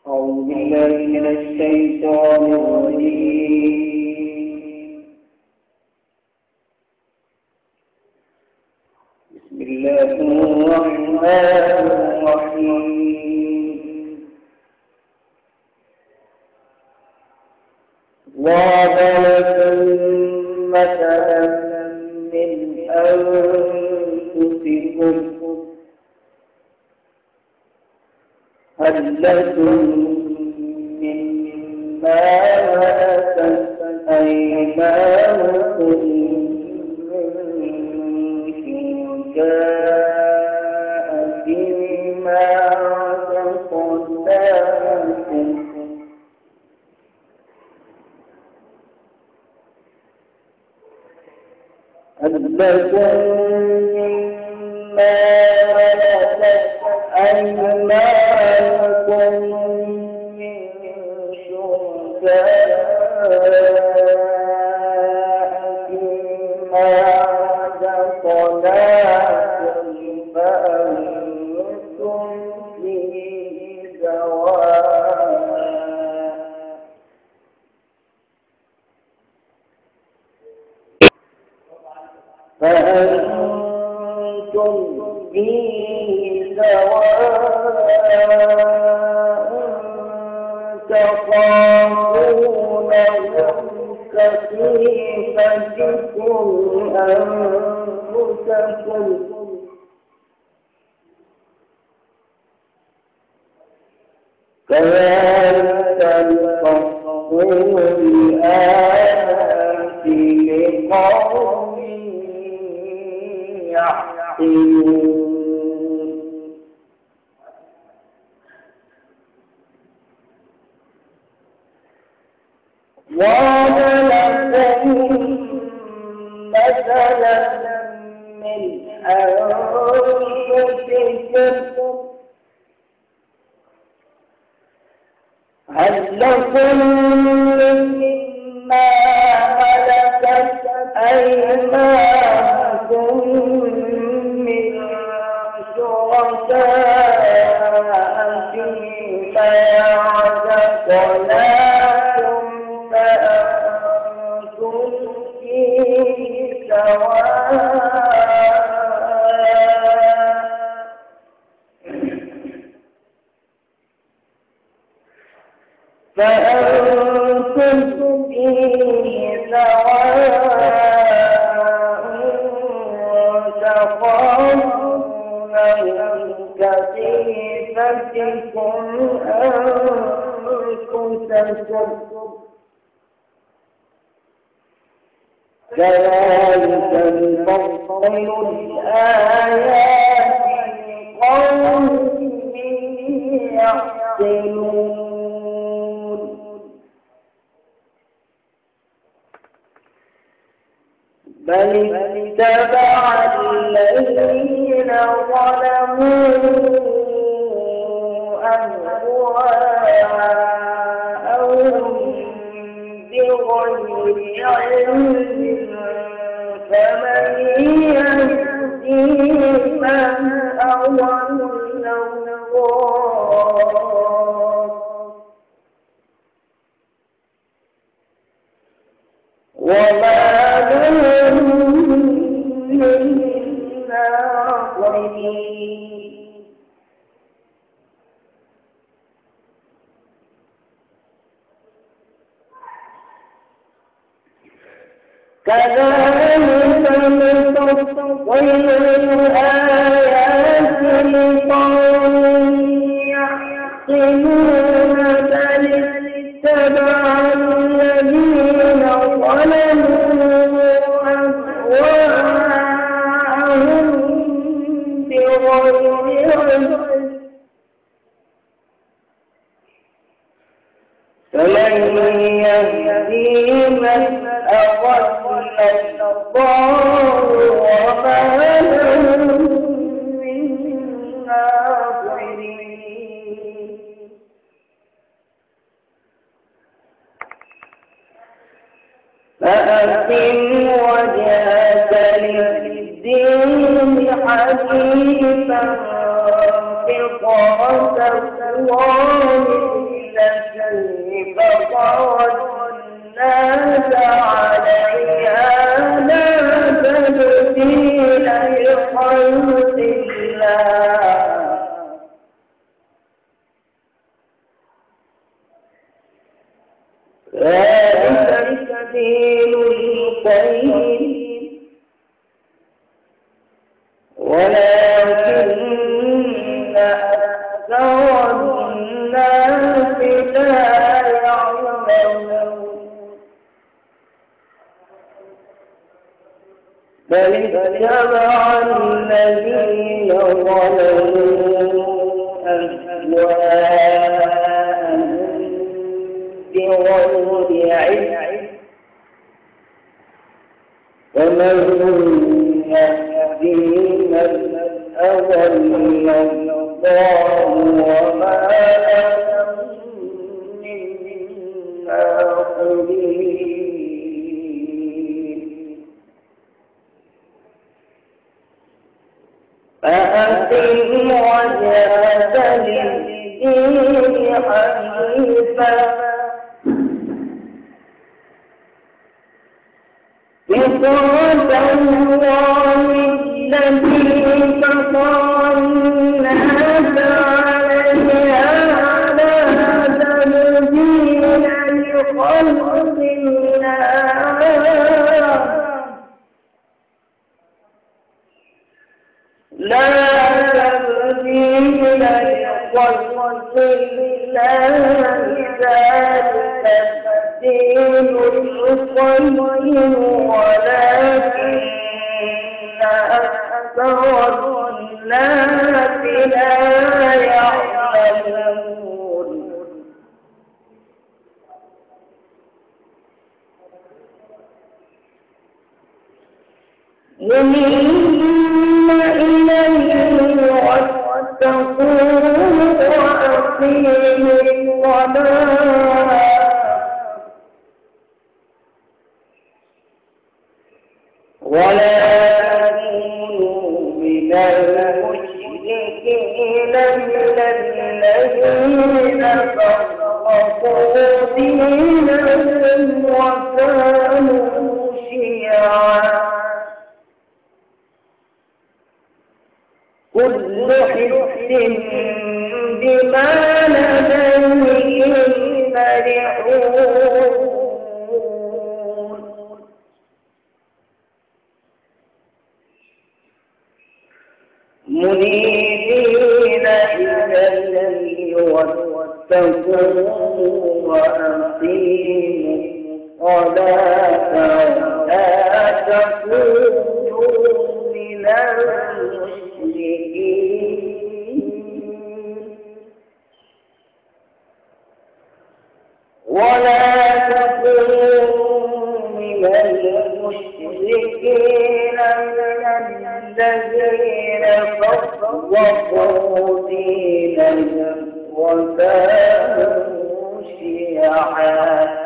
أعوذ بالله من الشيطان الرجيم. بسم الله الرحمن الرحيم. ضرب لكم مثلا من أنفسكم هل لكم مما ملكت أيمانكم من شركاء فيما رزقناكم هل لكم مما ملكت أيمانكم من شركاء فيما رزقناكم فأنتم فيه سواء تخافونهم كخيفتكم أنفسكم كذلك نفصل الآيات لقوم يعقلون. ضرب لكم مثلا من أنفسكم هل لكم مما ملكت أيمانكم من شركاء فيما رزقناكم فأنتم فيه سواء تخافونهم كخيفتكم أنفسكم كذلك نفصل الآيات لقوم يعقلون. بل اتبع الذين ظلموا أهواءهم بغير علم فمن يهدي من أضل الله وما لهم من ناصرين. كذلك نفصل الآيات لقوم يعقلون. بل اتبع الذين ظلموا أهواءهم بغير علم فمن يهدي من أضل الله وما لهم من ناصرين. فأقم وجهك للدين حنيفا فطرة الله التي فطر الناس عليها لا تبديل لخلق الله ذلك الدين القيم ولكن أكثر الناس لا يعلمون بل اتبع الذين ظلموا أهواءهم بغير علم ومن يهدي من أضل الله وما لهم من ناصرين فأقم وجهك للدين حنيفا فطرة الله التي فطر الناس عليها لا تبديل لخلق الله لا تبديل لخلق الله ذلك الدين القيم ولكن أكثر الناس لا يعلمون منيبين إليه واتقوه وأقيموا الصلاة ولا تكونوا من المشركين من الذين فرقوا دينهم وكانوا شيعا كل حزب بما لديهم فرحون منيبين إليه واتقوه وأقيموا الصلاة ولا تكونوا من المشركين ولا تكونوا من المشركين الذين فرقوا دينهم وكانوا شيعا